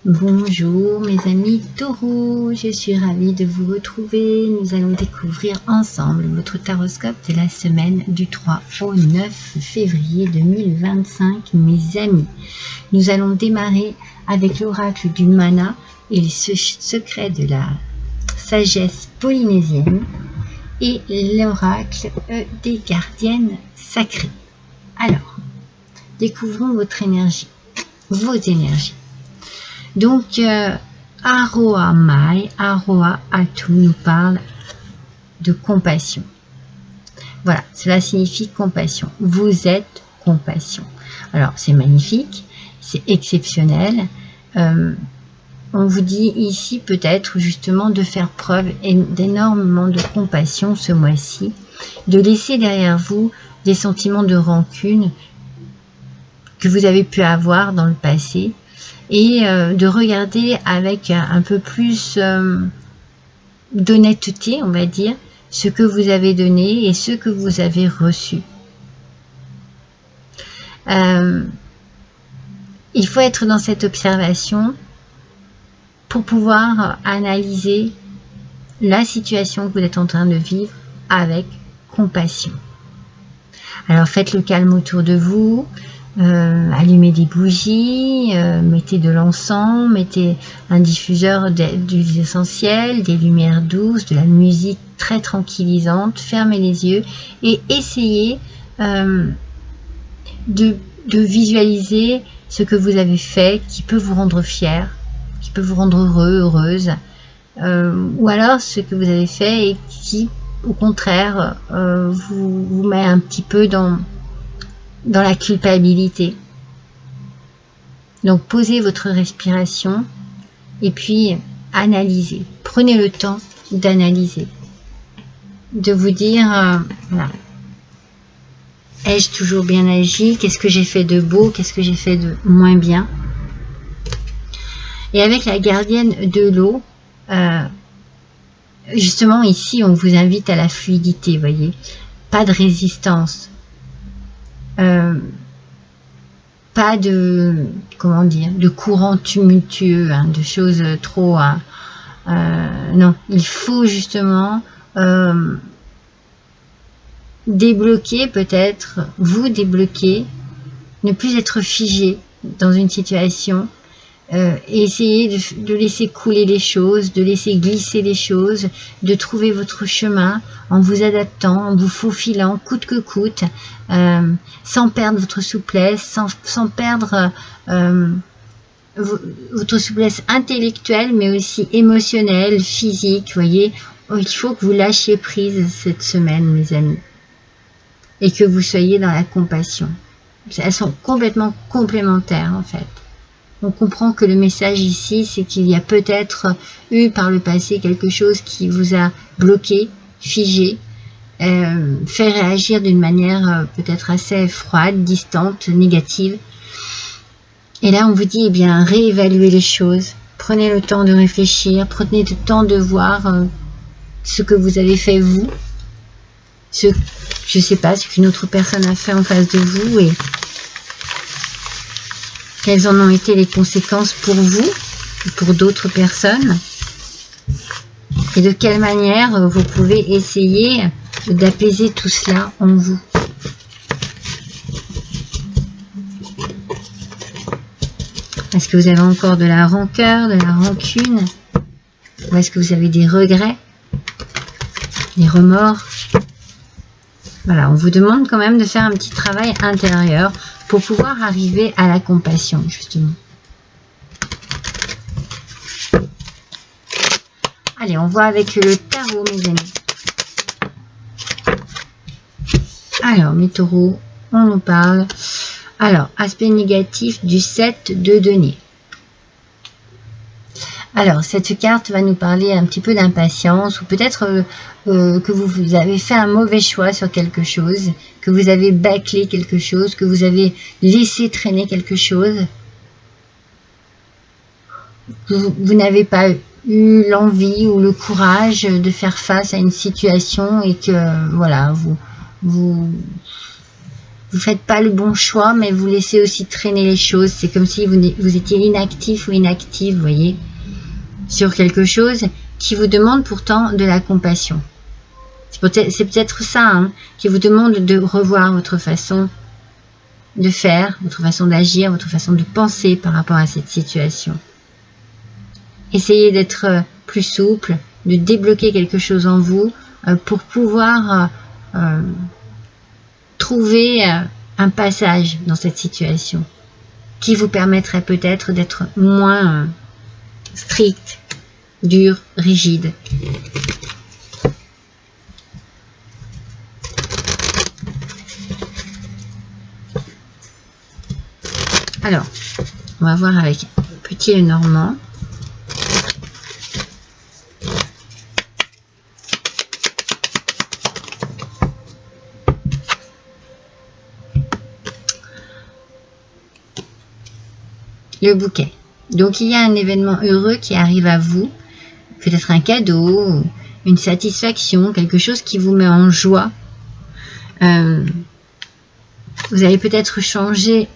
Bonjour mes amis taureaux, je suis ravie de vous retrouver. Nous allons découvrir ensemble votre taroscope de la semaine du 3 au 9 février 2025 mes amis. Nous allons démarrer avec l'oracle du mana et les secrets de la sagesse polynésienne et l'oracle des gardiennes sacrées. Alors, découvrons votre énergie, vos énergies. Donc, Aroa Mai, Aroa Atu nous parle de compassion. Voilà, cela signifie compassion. Vous êtes compassion. Alors, c'est magnifique, c'est exceptionnel. On vous dit ici peut-être justement de faire preuve d'énormément de compassion ce mois-ci, de laisser derrière vous des sentiments de rancune que vous avez pu avoir dans le passé, et de regarder avec un peu plus d'honnêteté, on va dire, ce que vous avez donné et ce que vous avez reçu. Il faut être dans cette observation pour pouvoir analyser la situation que vous êtes en train de vivre avec compassion. Alors faites le calme autour de vous. Allumez des bougies, mettez de l'encens, mettez un diffuseur d'huiles essentielles, des lumières douces, de la musique très tranquillisante, fermez les yeux et essayez de visualiser ce que vous avez fait qui peut vous rendre fier, qui peut vous rendre heureux, heureuse, ou alors ce que vous avez fait et qui au contraire vous met un petit peu dans la culpabilité. Donc posez votre respiration et puis analysez. Prenez le temps d'analyser. De vous dire, voilà, ai-je toujours bien agi? Qu'est-ce que j'ai fait de beau? Qu'est-ce que j'ai fait de moins bien? Et avec la gardienne de l'eau, justement ici on vous invite à la fluidité, voyez. Pas de résistance. Pas de, comment dire, de courant tumultueux, hein, de choses trop... non, il faut justement débloquer peut-être, vous débloquer, ne plus être figé dans une situation, essayer de laisser couler les choses, de laisser glisser les choses, de trouver votre chemin en vous adaptant, en vous faufilant coûte que coûte, sans perdre votre souplesse, sans perdre votre souplesse intellectuelle, mais aussi émotionnelle, physique, voyez. Il faut que vous lâchiez prise cette semaine, mes amis, et que vous soyez dans la compassion. Elles sont complètement complémentaires, en fait. On comprend que le message ici, c'est qu'il y a peut-être eu par le passé quelque chose qui vous a bloqué, figé, fait réagir d'une manière peut-être assez froide, distante, négative. Et là, on vous dit, eh bien, réévaluez les choses. Prenez le temps de réfléchir, prenez le temps de voir ce que vous avez fait vous, je ne sais pas, ce qu'une autre personne a fait en face de vous et quelles en ont été les conséquences pour vous ou pour d'autres personnes et de quelle manière vous pouvez essayer d'apaiser tout cela en vous. Est-ce que vous avez encore de la rancœur, de la rancune, ou est-ce que vous avez des regrets, des remords? Voilà, on vous demande quand même de faire un petit travail intérieur pour pouvoir arriver à la compassion, justement. Allez, on voit avec le tarot, mes amis. Alors, mes taureaux, on nous parle. Alors, aspect négatif du 7 de denier. Alors, cette carte va nous parler un petit peu d'impatience ou peut-être que vous avez fait un mauvais choix sur quelque chose, que vous avez bâclé quelque chose, que vous avez laissé traîner quelque chose. Vous n'avez pas eu l'envie ou le courage de faire face à une situation et que, voilà, vous vous faites pas le bon choix, mais vous laissez aussi traîner les choses. C'est comme si vous étiez inactif ou inactive, vous voyez, sur quelque chose qui vous demande pourtant de la compassion. C'est peut-être ça, hein, qui vous demande de revoir votre façon de faire, votre façon d'agir, votre façon de penser par rapport à cette situation. Essayez d'être plus souple, de débloquer quelque chose en vous pour pouvoir trouver un passage dans cette situation qui vous permettrait peut-être d'être moins strict, dur, rigide. Alors, on va voir avec Petit Lenormand. Le bouquet. Donc, il y a un événement heureux qui arrive à vous. Peut-être un cadeau, une satisfaction, quelque chose qui vous met en joie. Vous allez peut-être changer,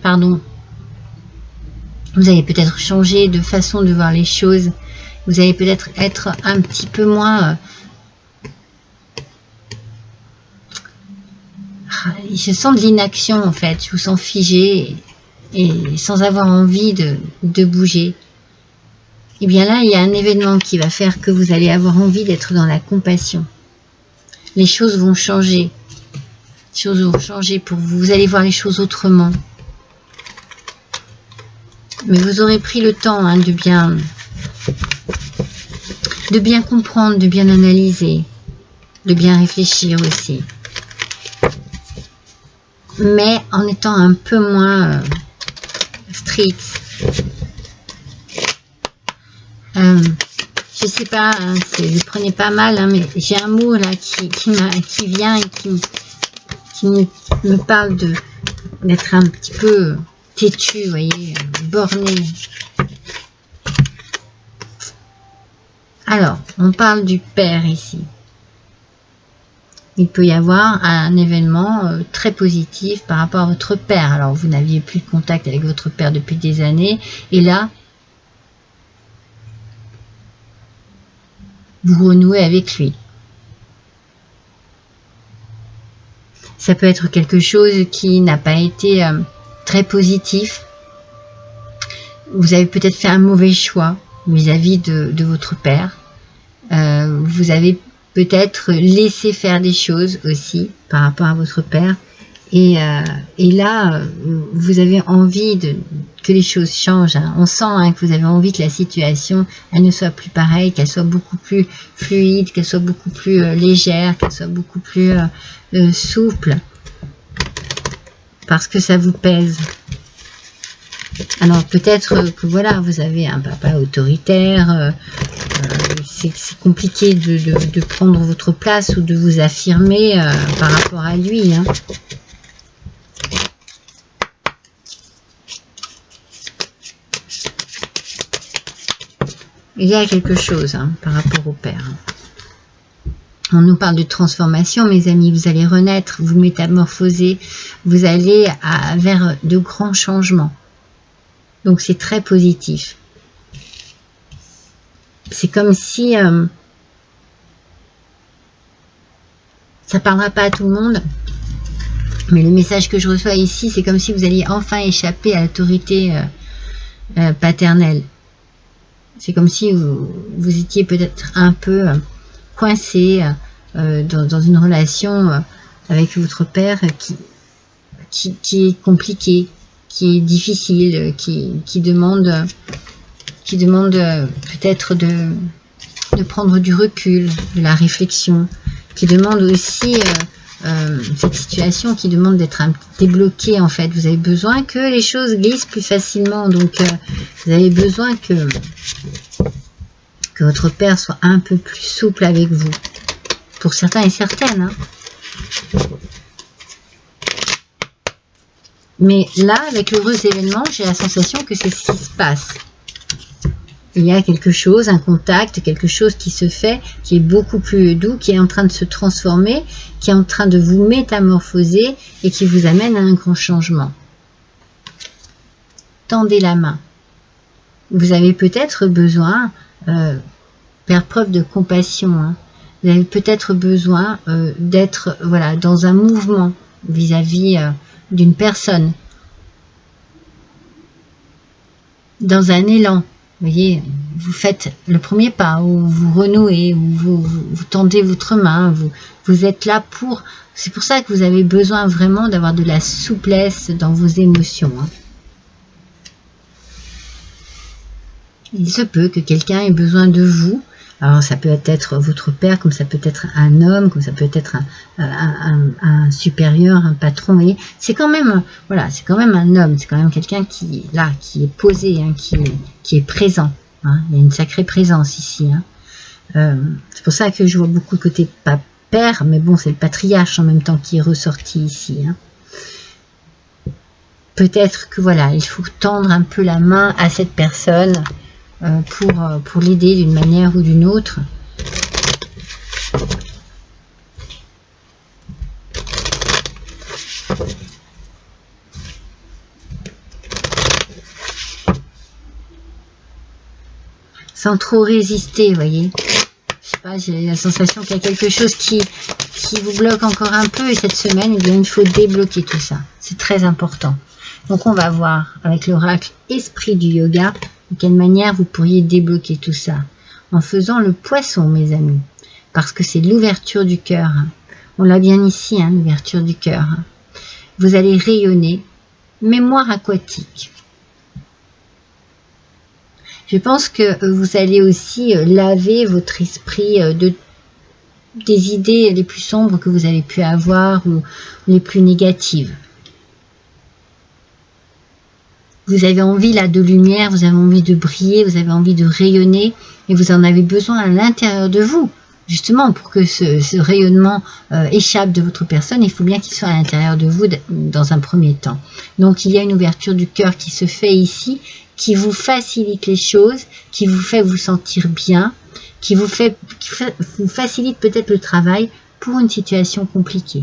pardon, vous allez peut-être changer de façon de voir les choses. Vous allez peut-être être un petit peu moins... je sens de l'inaction en fait, je vous sens figé et sans avoir envie de bouger. Et bien là, il y a un événement qui va faire que vous allez avoir envie d'être dans la compassion. Les choses vont changer. Les choses vont changer pour vous. Vous allez voir les choses autrement. Mais vous aurez pris le temps hein, de bien comprendre, de bien analyser, de bien réfléchir aussi. Mais en étant un peu moins strict. Je sais pas, hein, je prenais pas mal, hein, mais j'ai un mot là qui vient et qui me parle d'être un petit peu têtu, vous voyez, borné. Alors, on parle du père ici. Il peut y avoir un événement très positif par rapport à votre père. Alors, vous n'aviez plus de contact avec votre père depuis des années, et là, vous renouez avec lui. Ça peut être quelque chose qui n'a pas été très positif. Vous avez peut-être fait un mauvais choix vis-à-vis de votre père. Vous avez peut-être laissé faire des choses aussi par rapport à votre père. Et là, vous avez envie que les choses changent. Hein. On sent hein, que vous avez envie que la situation elle ne soit plus pareille, qu'elle soit beaucoup plus fluide, qu'elle soit beaucoup plus légère, qu'elle soit beaucoup plus souple. Parce que ça vous pèse. Alors peut-être que voilà, vous avez un papa autoritaire, c'est compliqué de prendre votre place ou de vous affirmer par rapport à lui. Hein. Il y a quelque chose hein, par rapport au père. On nous parle de transformation, mes amis. Vous allez renaître, vous métamorphoser, vous allez vers de grands changements. Donc c'est très positif. C'est comme si ça ne parlera pas à tout le monde, mais le message que je reçois ici, c'est comme si vous alliez enfin échapper à l'autorité paternelle. C'est comme si vous étiez peut-être un peu coincé dans une relation avec votre père qui est compliquée, qui est difficile, qui demande peut-être de prendre du recul, de la réflexion, qui demande aussi cette situation qui demande d'être débloquée en fait. Vous avez besoin que les choses glissent plus facilement, donc vous avez besoin que votre père soit un peu plus souple avec vous, pour certains et certaines. Hein. Mais là, avec l'heureux événement, j'ai la sensation que c'est ce qui se passe. il y a quelque chose, un contact, quelque chose qui se fait, qui est beaucoup plus doux, qui est en train de se transformer, qui est en train de vous métamorphoser et qui vous amène à un grand changement. Tendez la main. Vous avez peut-être besoin, faire preuve de compassion, hein. Vous avez peut-être besoin d'être voilà, dans un mouvement vis-à-vis d'une personne, dans un élan. Vous voyez, vous faites le premier pas, ou vous renouez, ou vous tendez votre main, vous êtes là pour... C'est pour ça que vous avez besoin vraiment d'avoir de la souplesse dans vos émotions, hein. Il se peut que quelqu'un ait besoin de vous. Alors ça peut être votre père, comme ça peut être un homme, comme ça peut être un supérieur, un patron. C'est quand même, voilà, c'est quand même un homme, c'est quand même quelqu'un qui là, qui est posé, hein, qui est présent, hein. Il y a une sacrée présence ici, hein. C'est pour ça que je vois beaucoup le côté pas père, mais bon, c'est le patriarche en même temps qui est ressorti ici, hein. Peut-être que voilà, il faut tendre un peu la main à cette personne. Pour l'aider d'une manière ou d'une autre. Sans trop résister, vous voyez. Je sais pas, j'ai la sensation qu'il y a quelque chose qui vous bloque encore un peu, et cette semaine, eh bien, il faut débloquer tout ça. C'est très important. Donc on va voir avec l'oracle Esprit du Yoga de quelle manière vous pourriez débloquer tout ça. En faisant le poisson, mes amis. Parce que c'est l'ouverture du cœur. On l'a bien ici, hein, l'ouverture du cœur. Vous allez rayonner. Mémoire aquatique. Je pense que vous allez aussi laver votre esprit des idées les plus sombres que vous avez pu avoir ou les plus négatives. Vous avez envie là de lumière, vous avez envie de briller, vous avez envie de rayonner et vous en avez besoin à l'intérieur de vous. Justement, pour que ce rayonnement échappe de votre personne, il faut bien qu'il soit à l'intérieur de vous dans un premier temps. Donc il y a une ouverture du cœur qui se fait ici, qui vous facilite les choses, qui vous fait vous sentir bien, qui vous facilite peut-être le travail pour une situation compliquée.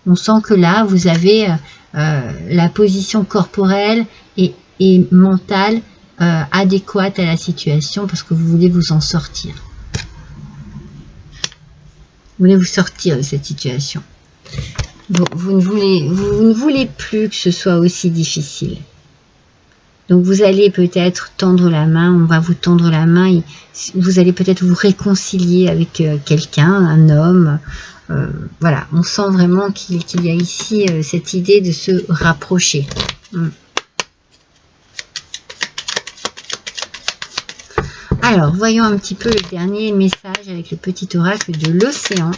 On sent que là, vous avez la position corporelle et mentale adéquate à la situation parce que vous voulez vous en sortir. Vous voulez vous sortir de cette situation. Vous ne voulez plus que ce soit aussi difficile. Donc vous allez peut-être tendre la main, on va vous tendre la main, et vous allez peut-être vous réconcilier avec quelqu'un, un homme. Voilà, on sent vraiment qu'il y a ici cette idée de se rapprocher. Alors, voyons un petit peu le dernier message avec le petit oracle de l'océan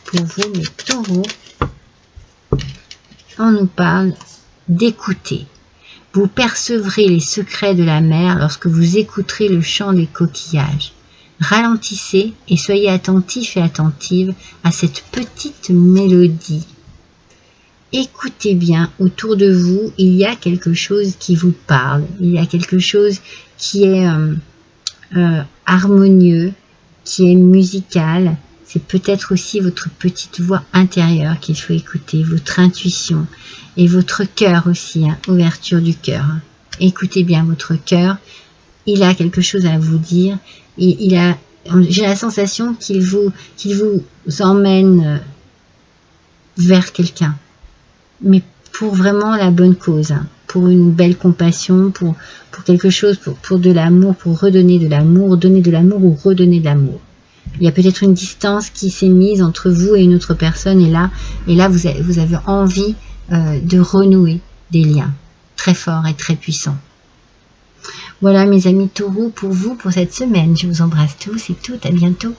pour vous, mes taureaux. On nous parle d'écouter. Vous percevrez les secrets de la mer lorsque vous écouterez le chant des coquillages. Ralentissez et soyez attentifs et attentives à cette petite mélodie. Écoutez bien, autour de vous, il y a quelque chose qui vous parle. Il y a quelque chose qui est harmonieux, qui est musical. C'est peut-être aussi votre petite voix intérieure qu'il faut écouter, votre intuition et votre cœur aussi, hein, ouverture du cœur. Écoutez bien votre cœur, il a quelque chose à vous dire et j'ai la sensation qu'il vous emmène vers quelqu'un, mais pour vraiment la bonne cause, hein, pour une belle compassion, pour quelque chose, pour de l'amour, pour redonner de l'amour, donner de l'amour ou redonner de l'amour. Il y a peut-être une distance qui s'est mise entre vous et une autre personne, et là vous avez envie de renouer des liens très forts et très puissants. Voilà mes amis taureaux pour vous pour cette semaine. Je vous embrasse tous et toutes. À bientôt.